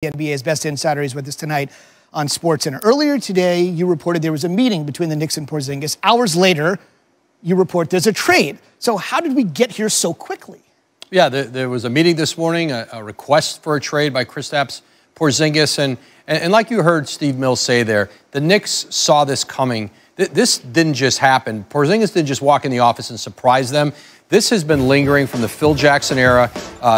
The NBA's best insider is with us tonight on SportsCenter. Earlier today, you reported there was a meeting between the Knicks and Porzingis. Hours later, you report there's a trade. So how did we get here so quickly? Yeah, there was a meeting this morning, a request for a trade by Kristaps Porzingis. And like you heard Steve Mills say there, the Knicks saw this coming. This didn't just happen. Porzingis didn't just walk in the office and surprise them. This has been lingering from the Phil Jackson era.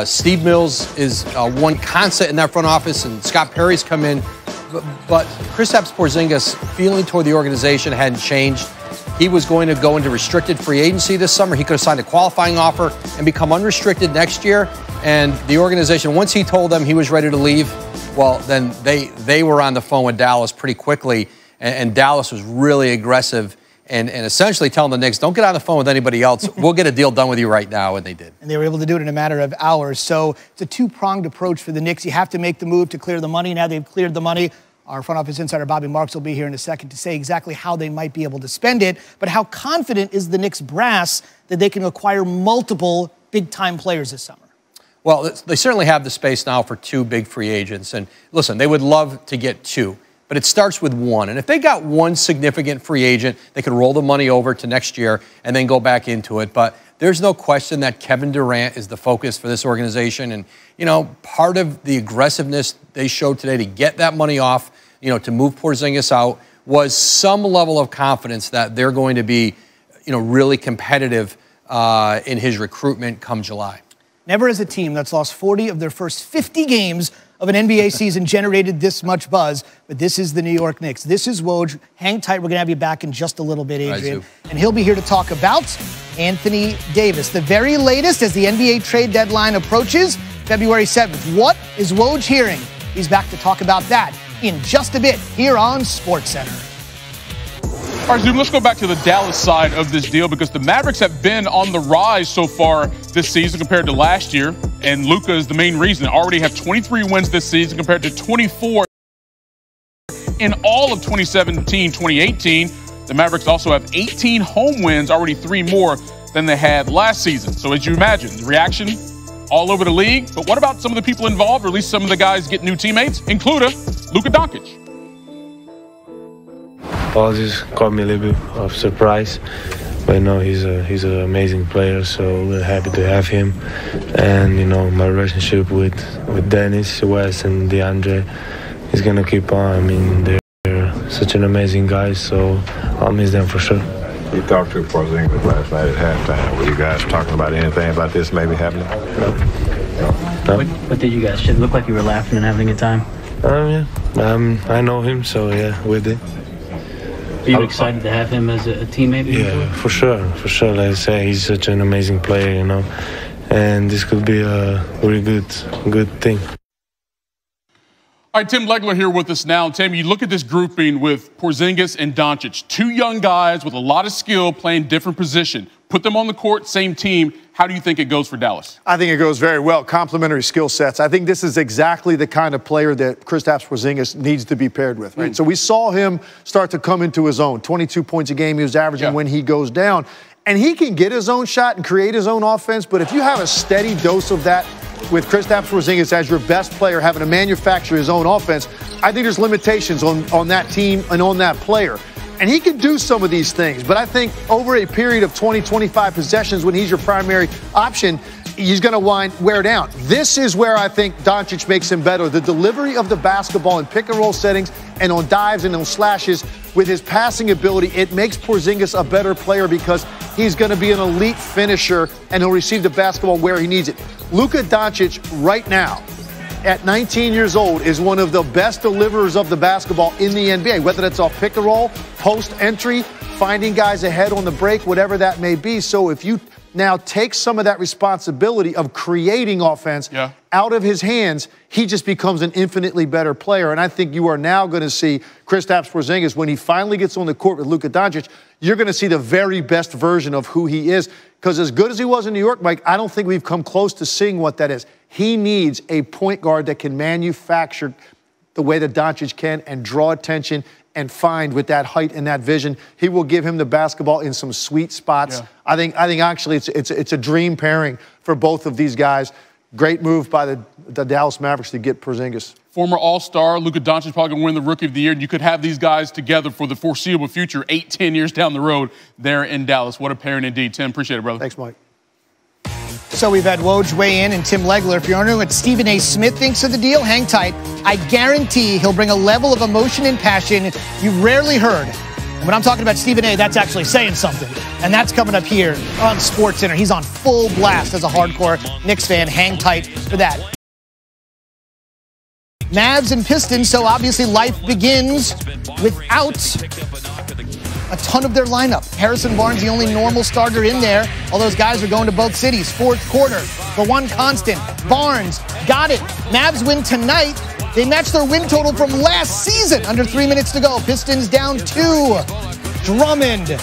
Steve Mills is one constant in that front office, and Scott Perry's come in. But Kristaps Porzingis' feeling toward the organization hadn't changed. He was going to go into restricted free agency this summer. He could have signed a qualifying offer and become unrestricted next year. And the organization, once he told them he was ready to leave, well, then they were on the phone with Dallas pretty quickly. And Dallas was really aggressive and essentially telling the Knicks, don't get on the phone with anybody else. We'll get a deal done with you right now, and they did. And they were able to do it in a matter of hours. So it's a two-pronged approach for the Knicks. You have to make the move to clear the money. Now they've cleared the money. Our front office insider, Bobby Marks, will be here in a second to say exactly how they might be able to spend it. But how confident is the Knicks brass that they can acquire multiple big-time players this summer? Well, they certainly have the space now for two big free agents. And listen, they would love to get two. But it starts with one. And if they got one significant free agent, they could roll the money over to next year and then go back into it. But there's no question that Kevin Durant is the focus for this organization. And, you know, part of the aggressiveness they showed today to get that money off, you know, to move Porzingis out, was some level of confidence that they're going to be, you know, really competitive in his recruitment come July. Never has a team that's lost 40 of their first 50 games of an NBA season generated this much buzz, but this is the New York Knicks. This is Woj. Hang tight. We're going to have you back in just a little bit, Adrian. And he'll be here to talk about Anthony Davis. The very latest as the NBA trade deadline approaches, February 7th. What is Woj hearing? He's back to talk about that in just a bit here on SportsCenter. All right, Zoom, let's go back to the Dallas side of this deal because the Mavericks have been on the rise so far this season compared to last year, and Luka is the main reason. They already have 23 wins this season compared to 24 in all of 2017-2018. The Mavericks also have 18 home wins, already 3 more than they had last season. So as you imagine, the reaction all over the league. But what about some of the people involved, or at least some of the guys getting new teammates, including Luka Doncic? All just caught me a little bit of surprise, but you know he's an amazing player, so we're happy to have him. And you know my relationship with Dennis, Wes, and DeAndre is gonna keep on. I mean they're such an amazing guys, so I'll miss them for sure. You talked to Porzingis last night at halftime. Were you guys talking about anything about this maybe happening? No. What did you guys? It looked like you were laughing and having a good time. Yeah. I know him, so yeah, we did. Are you excited to have him as a teammate? Yeah, for sure. Like I say, he's such an amazing player, you know, and this could be a really good thing. All right, Tim Legler here with us now. Tim, you look at this grouping with Porzingis and Doncic, two young guys with a lot of skill playing different position. Put them on the court, same team. How do you think it goes for Dallas? I think it goes very well. Complementary skill sets. I think this is exactly the kind of player that Kristaps Porzingis needs to be paired with, right? So we saw him start to come into his own. 22 points a game he was averaging when he goes down. And he can get his own shot and create his own offense, but if you have a steady dose of that with Kristaps Porzingis as your best player having to manufacture his own offense, I think there's limitations on that team and on that player. And he can do some of these things, but I think over a period of 20, 25 possessions when he's your primary option, he's going to wear down. This is where I think Doncic makes him better. The delivery of the basketball in pick-and-roll settings and on dives and on slashes with his passing ability, it makes Porzingis a better player because he's going to be an elite finisher and he'll receive the basketball where he needs it. Luka Doncic right now, at 19 years old, is one of the best deliverers of the basketball in the NBA, whether that's off pick and roll, post entry, finding guys ahead on the break, whatever that may be. So if you now take some of that responsibility of creating offense out of his hands, he just becomes an infinitely better player. And I think you are now going to see Kristaps Porzingis, when he finally gets on the court with Luka Doncic, you're going to see the very best version of who he is. Because as good as he was in New York, Mike, I don't think we've come close to seeing what that is. He needs a point guard that can manufacture the way that Doncic can and draw attention and find with that height and that vision. He will give him the basketball in some sweet spots. I think actually it's a dream pairing for both of these guys. Great move by the Dallas Mavericks to get Porzingis. Former All-Star Luka Doncic probably going to win the Rookie of the Year. And you could have these guys together for the foreseeable future, 8-10 years down the road there in Dallas. What a pairing indeed. Tim, appreciate it, brother. Thanks, Mike. So we've had Woj weigh in and Tim Legler. If you're wondering what Stephen A. Smith thinks of the deal, hang tight. I guarantee he'll bring a level of emotion and passion you've rarely heard. And when I'm talking about Stephen A., that's actually saying something. And that's coming up here on SportsCenter. He's on full blast as a hardcore Knicks fan. Hang tight for that. Mavs and Pistons, so obviously life begins without a ton of their lineup. Harrison Barnes, the only normal starter in there. All those guys are going to both cities. Fourth quarter, the one constant. Barnes got it. Mavs win tonight. They match their win total from last season. Under 3 minutes to go. Pistons down 2. Drummond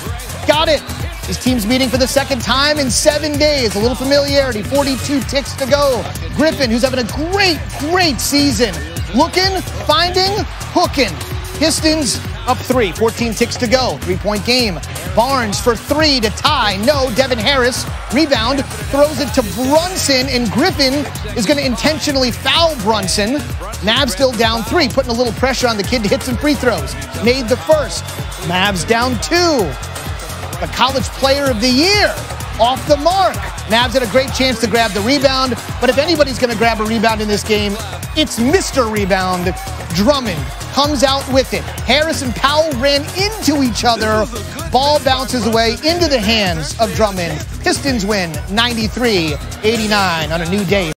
got it. His team's meeting for the second time in 7 days. A little familiarity. 42 ticks to go. Griffin, who's having a great season. Looking, finding, hooking. Pistons up 3, 14 ticks to go. 3-point game. Barnes for 3 to tie. No, Devin Harris, rebound, throws it to Brunson, and Griffin is going to intentionally foul Brunson. Mavs still down 3, putting a little pressure on the kid to hit some free throws. Made the first. Mavs down 2. The College Player of the Year off the mark. Mavs had a great chance to grab the rebound, but if anybody's going to grab a rebound in this game, it's Mr. Rebound. Drummond comes out with it. Harris and Powell ran into each other. Ball bounces away into the hands of Drummond. Pistons win 93-89 on a new day.